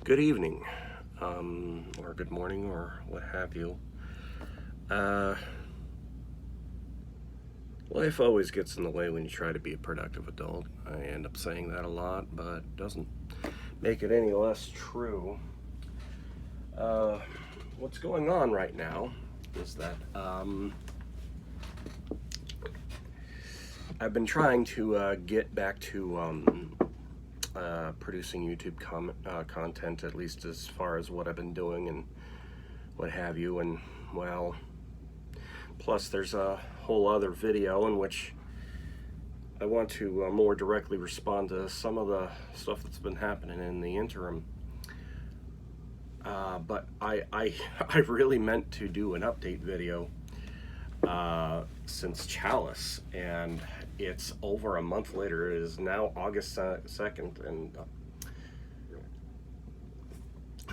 Good evening, or good morning, or what have you. Life always gets in the way when you try to be a productive adult. I end up saying that a lot, but it doesn't make it any less true. What's going on right now is that I've been trying to get back to producing YouTube content, at least as far as what I've been doing and what have you. And well, plus there's a whole other video in which I want to more directly respond to some of the stuff that's been happening in the interim. But I really meant to do an update video since Challis, and it's over a month later. It is now August 2nd, and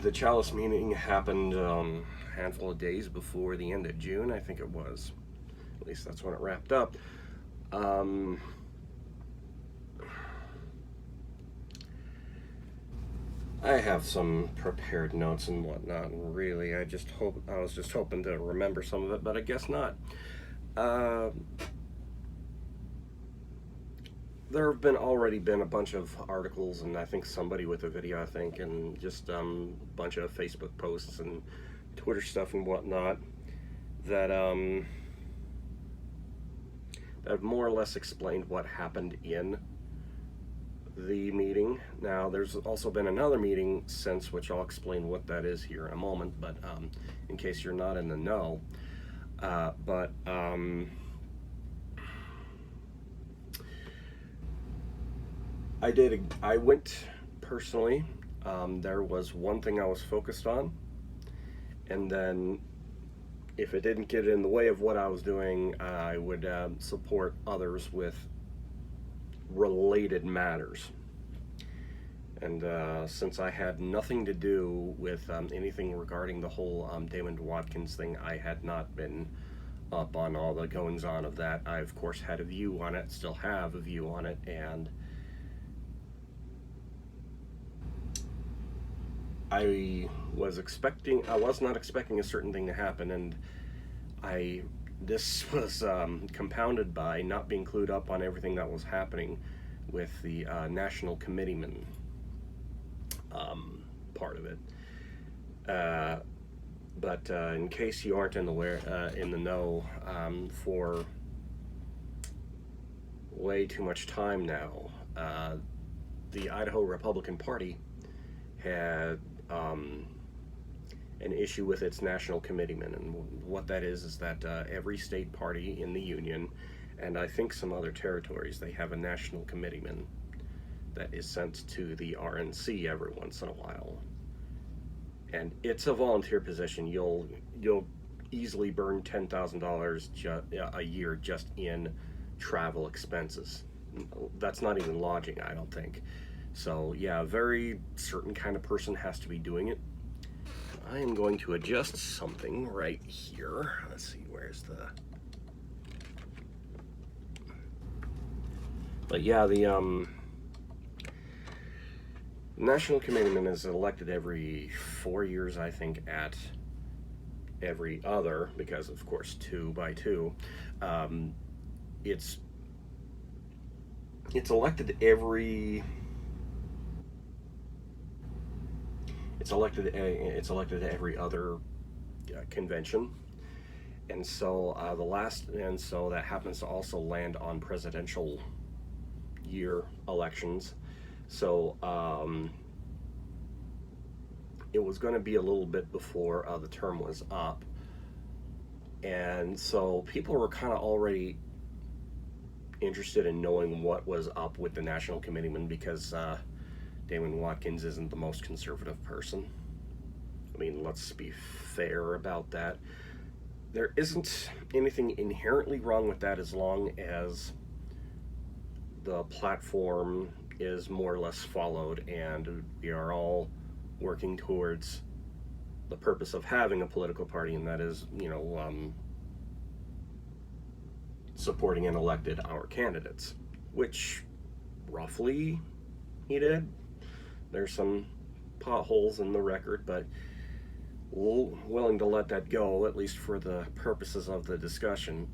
the Challis meeting happened a handful of days before the end of June, I think it was. At least that's when it wrapped up. I have some prepared notes and whatnot, and really, I was just hoping to remember some of it, but I guess not. There have already been a bunch of articles, and I think somebody with a video, and just a bunch of Facebook posts and Twitter stuff and whatnot that have more or less explained what happened in the meeting. Now, there's also been another meeting since, which I'll explain what that is here in a moment, but in case you're not in the know. I went personally. There was one thing I was focused on, and then if it didn't get in the way of what I was doing, I would support others with related matters. And since I had nothing to do with anything regarding the whole Damon Watkins thing, I had not been up on all the goings on of that. I, of course, had a view on it, still have a view on it, and I was not expecting a certain thing to happen, and this was compounded by not being clued up on everything that was happening with the national committeeman part of it. But in case you aren't in the know, for way too much time now, the Idaho Republican Party had an issue with its national committeeman, and what that is that every state party in the union, and I think some other territories, they have a national committeeman that is sent to the RNC every once in a while, and it's a volunteer position. You'll easily burn $10,000 a year just in travel expenses. That's not even lodging, I don't think. So yeah, a very certain kind of person has to be doing it. I am going to adjust something right here. Let's see, where's the... But yeah, the National Committeeman is elected every 4 years, I think, at every other, because of course 2 by 2. It's elected every... It's elected every other convention, and so so that happens to also land on presidential year elections. So it was going to be a little bit before the term was up, and so people were kind of already interested in knowing what was up with the national committeeman, because Damon Watkins isn't the most conservative person. I mean, let's be fair about that. There isn't anything inherently wrong with that as long as the platform is more or less followed, and we are all working towards the purpose of having a political party, and that is, supporting and elected our candidates, which roughly he did. There's some potholes in the record, but willing to let that go, at least for the purposes of the discussion.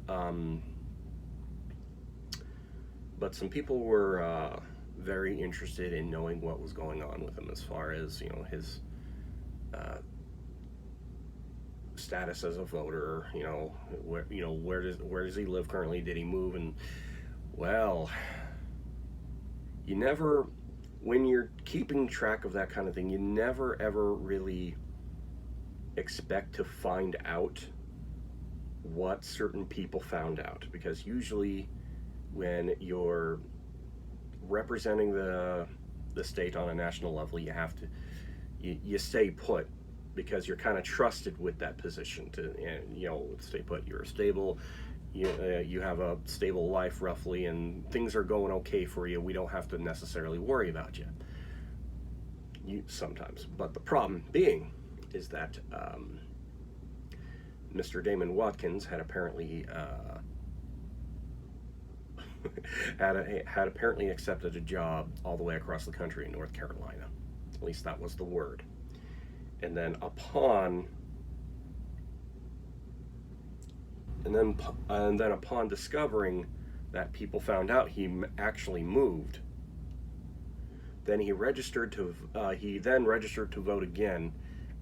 But some people were very interested in knowing what was going on with him, as far as, you know, his status as a voter. You know, where does he live currently? Did he move? And well, you never, when you're keeping track of that kind of thing, you never ever really expect to find out what certain people found out, because usually when you're representing the state on a national level, you have to you stay put, because you're kind of trusted with that position to, you know, stay put. You're stable, you have a stable life roughly, and things are going okay for you. We don't have to necessarily worry about you sometimes. But the problem being is that Mr. Damon Watkins had apparently had apparently accepted a job all the way across the country in North Carolina. At least that was the word. And then upon discovering that people found out he actually moved, then he registered to vote again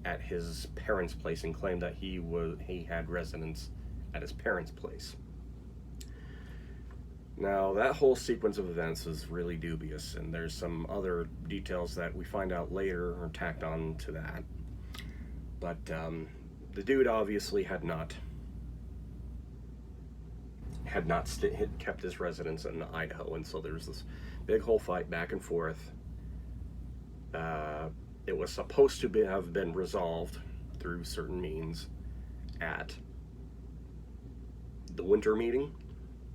at his parents' place, and claimed that he had residence at his parents' place. Now, that whole sequence of events is really dubious, and there's some other details that we find out later are tacked on to that. But the dude obviously had not kept his residence in Idaho, and so there's this big whole fight back and forth. It was supposed to have been resolved through certain means at the winter meeting.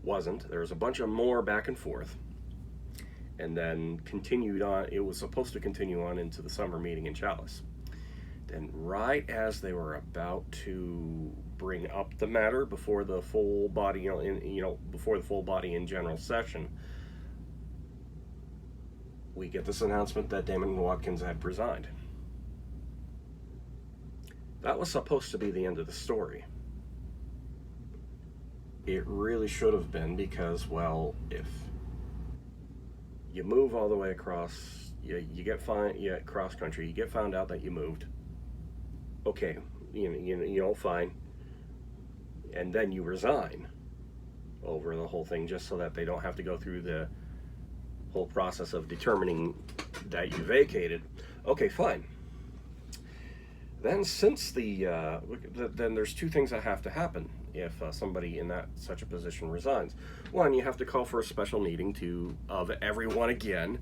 Wasn't. There was a bunch of more back and forth, and then continued on. It was supposed to continue on into the summer meeting in Challis. Then, right as they were about to bring up the matter before the full body, before the full body in general session, we get this announcement that Damon Watkins had resigned. That was supposed to be the end of the story. It really should have been, because, well, if you move all the way across, you get cross country, you get found out that you moved. Okay, fine, and then you resign over the whole thing, just so that they don't have to go through the whole process of determining that you vacated. Okay, fine. Then, since then there's two things that have to happen if somebody in such a position resigns. One, you have to call for a special meeting of everyone again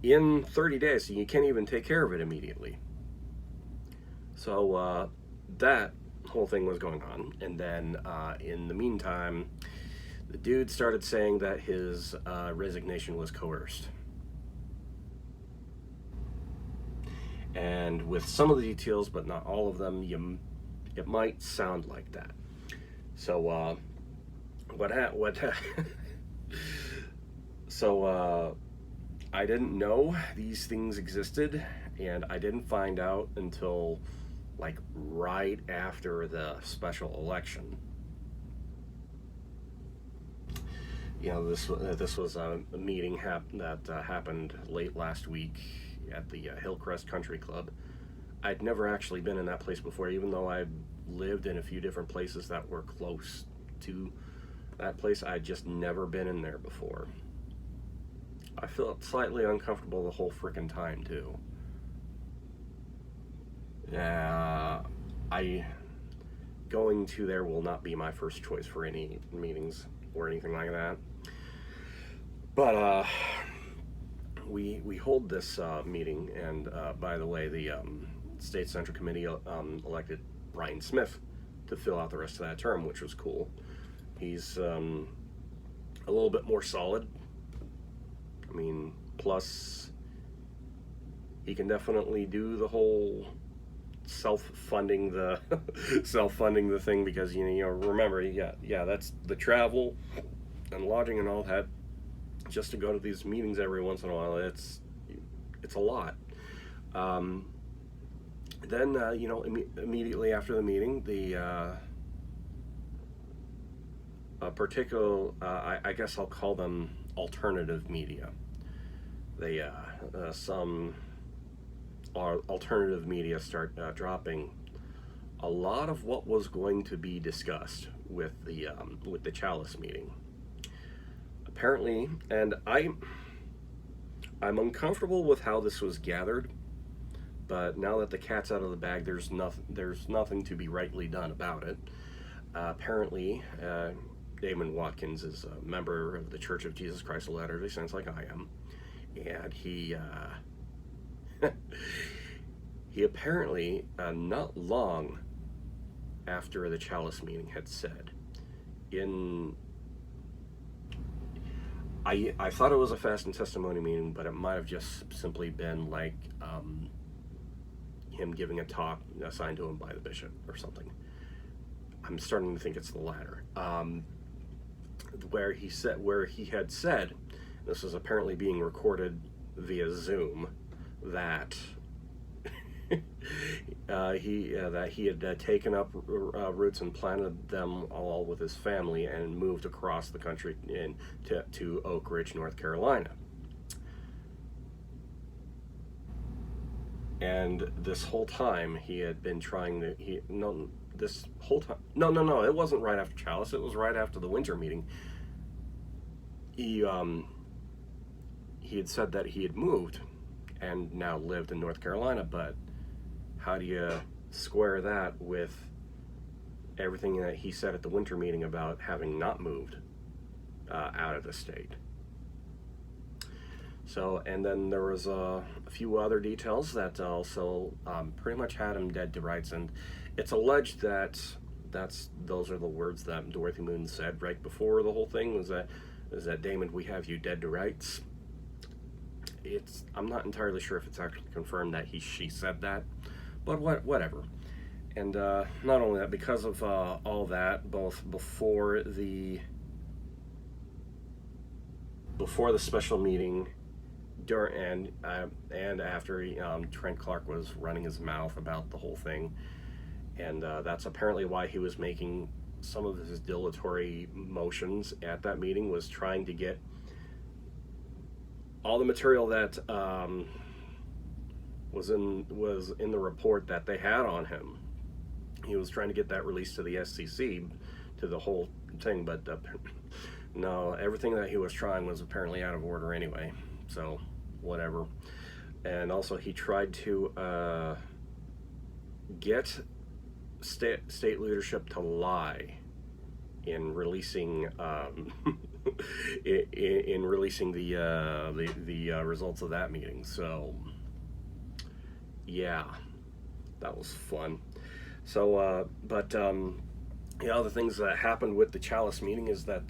in 30 days, so you can't even take care of it immediately. So that whole thing was going on, and then in the meantime, the dude started saying that his resignation was coerced. And with some of the details, but not all of them, it might sound like that. So I didn't know these things existed, and I didn't find out until like right after the special election. You know, this was a meeting that happened late last week at the Hillcrest Country Club. I'd never actually been in that place before, even though I'd lived in a few different places that were close to that place. I'd just never been in there before. I felt slightly uncomfortable the whole frickin' time, too. Going to there will not be my first choice for any meetings or anything like that. But we hold this meeting, and by the way, the State Central Committee elected Brian Smith to fill out the rest of that term, which was cool. He's a little bit more solid. I mean, plus he can definitely do the whole self-funding the thing, because remember, that's the travel and lodging and all that, just to go to these meetings every once in a while. It's a lot. Then, immediately after the meeting, the particular, I guess I'll call them alternative media. They, some alternative media start dropping a lot of what was going to be discussed with the Challis meeting. Apparently, and I'm uncomfortable with how this was gathered, but now that the cat's out of the bag, there's nothing to be rightly done about it. Apparently, Damon Watkins is a member of the Church of Jesus Christ of Latter-day Saints, like I am, and he he apparently not long after the Challis meeting had said, I thought it was a fast and testimony meeting, but it might have just simply been like him giving a talk assigned to him by the bishop or something. I'm starting to think it's the latter. Where he had said, this is apparently being recorded via Zoom, that he had taken up roots and planted them all with his family and moved across the country to Oak Ridge, North Carolina. And this whole time he had been trying to, no, it wasn't right after Challis, it was right after the winter meeting. He had said that he had moved and now lived in North Carolina, but how do you square that with everything that he said at the winter meeting about having not moved out of the state? So, and then there was a few other details that also pretty much had him dead to rights, and it's alleged that those are the words that Dorothy Moon said right before the whole thing, was that Damon, we have you dead to rights. I'm not entirely sure if it's actually confirmed that she said that, but whatever. And not only that, because of all that, both before the special meeting, during and after, Trent Clark was running his mouth about the whole thing, and that's apparently why he was making some of his dilatory motions at that meeting, was trying to get all the material that was in the report that they had on him. He was trying to get that released to the SCC, to the whole thing, but no, everything that he was trying was apparently out of order anyway, so whatever. And also he tried to get state leadership to lie in releasing in releasing the results of that meeting. So yeah, that was fun. So but the other things that happened with the Challis meeting is that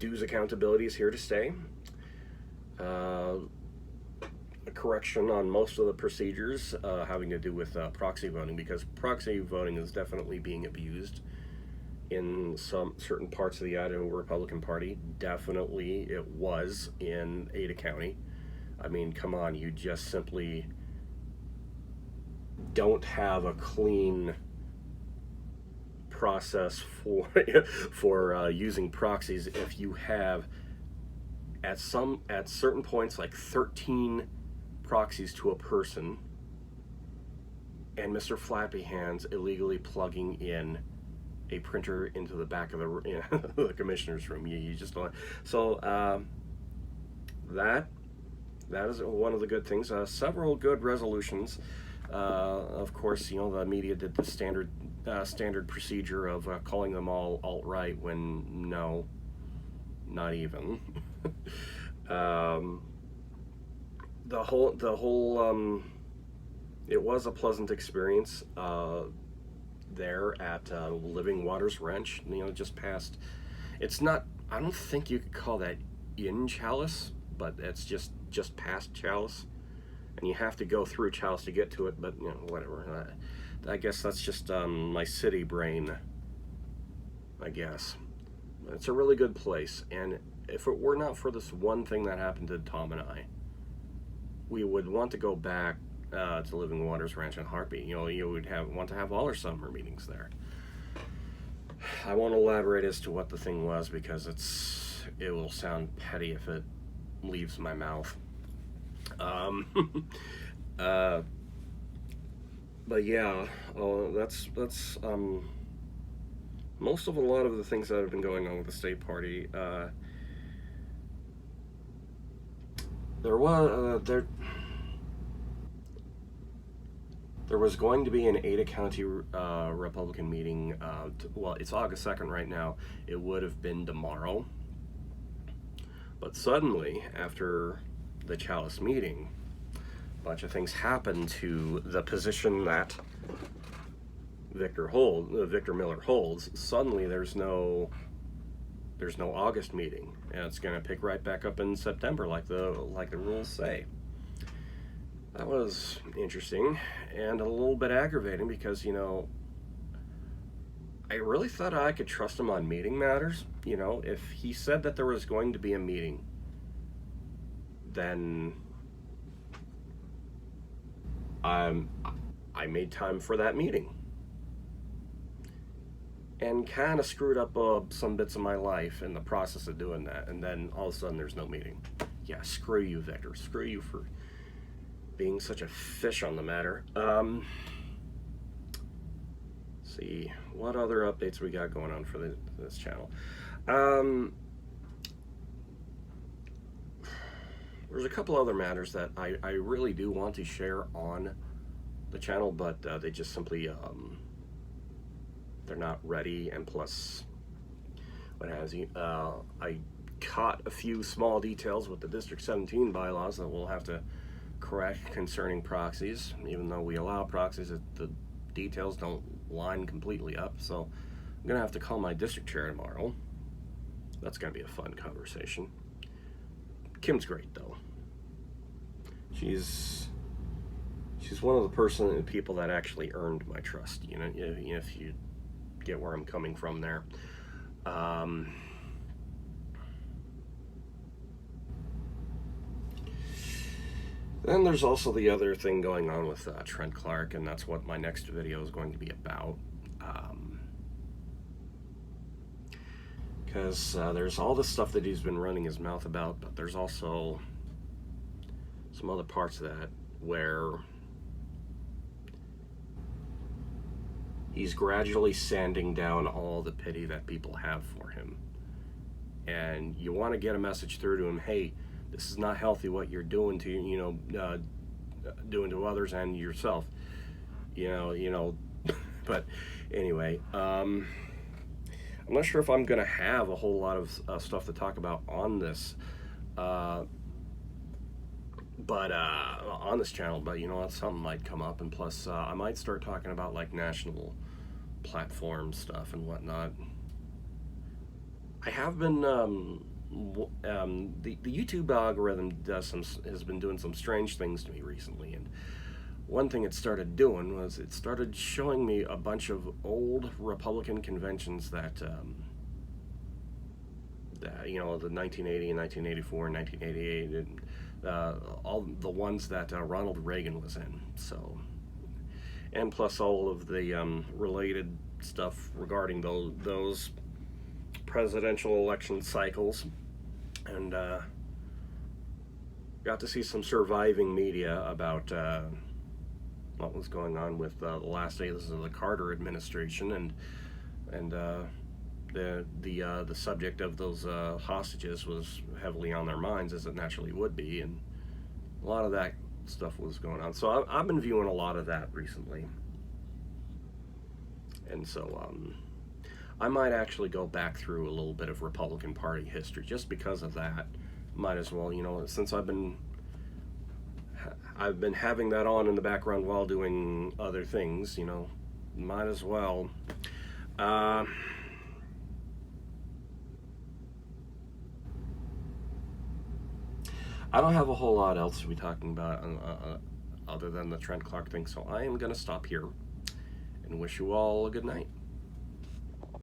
dues accountability is here to stay. A correction on most of the procedures having to do with proxy voting, because proxy voting is definitely being abused in some certain parts of the Idaho Republican Party. Definitely it was in Ada County. I mean, come on, you just simply don't have a clean process for using proxies if you have at certain points like 13 proxies to a person, and Mr. Flappy Hands illegally plugging in a printer into the back of the commissioner's room. You just don't. So that is one of the good things. Several good resolutions. Of course, the media did the standard procedure of calling them all alt-right when no, not even. The whole it was a pleasant experience there at Living Waters Ranch, just past, it's not, I don't think you could call that in Challis, but it's just past Challis, and you have to go through Challis to get to it, but whatever. I guess that's just my city brain, I guess. It's a really good place, and if it were not for this one thing that happened to Tom and I, we would want to go back to Living Waters Ranch and Heartbeat. You know, you would want to have all our summer meetings there. I won't elaborate as to what the thing was because it will sound petty if it leaves my mouth. But yeah, that's most of a lot of the things that have been going on with the state party. There was going to be an Ada County Republican meeting. Well, it's August 2nd right now. It would have been tomorrow. But suddenly, after the Challis meeting, a bunch of things happened to the position that Victor Miller holds. Suddenly, there's no August meeting, and it's going to pick right back up in September, like the rules say. That was interesting and a little bit aggravating because, you know, I really thought I could trust him on meeting matters. You know, if he said that there was going to be a meeting, then I made time for that meeting. And kind of screwed up some bits of my life in the process of doing that. And then all of a sudden there's no meeting. Yeah, screw you, Victor. Screw you for being such a fish on the matter. See, what other updates we got going on for this channel? There's a couple other matters that I really do want to share on the channel, but they just simply, they're not ready, and plus, what has you, I caught a few small details with the District 17 bylaws that we'll have to correct concerning proxies. Even though we allow proxies, the details don't line completely up, so I'm gonna have to call my district chair tomorrow. That's gonna be a fun conversation. Kim's great though. She's one of the people that actually earned my trust, you know, if you get where I'm coming from there. Then there's also the other thing going on with Trent Clark, and that's what my next video is going to be about. Because there's all this stuff that he's been running his mouth about, but there's also some other parts of that where he's gradually sanding down all the pity that people have for him. And you want to get a message through to him, hey, this is not healthy what you're doing to, doing to others and yourself. But anyway, I'm not sure if I'm going to have a whole lot of stuff to talk about on this, on this channel, but you know what, something might come up, and plus I might start talking about like national platform stuff and whatnot. I have been the YouTube algorithm has been doing some strange things to me recently, and one thing it started doing was it started showing me a bunch of old Republican conventions that the 1980 and 1984 and 1988, and all the ones that Ronald Reagan was in. So, and plus all of the related stuff regarding those presidential election cycles, and got to see some surviving media about what was going on with the last days of the Carter administration, and the subject of those hostages was heavily on their minds, as it naturally would be, and a lot of that stuff was going on. So I've been viewing a lot of that recently, and so I might actually go back through a little bit of Republican Party history just because of that. Might as well, since I've been having that on in the background while doing other things, might as well. I don't have a whole lot else to be talking about other than the Trent Clark thing, so I am going to stop here and wish you all a good night.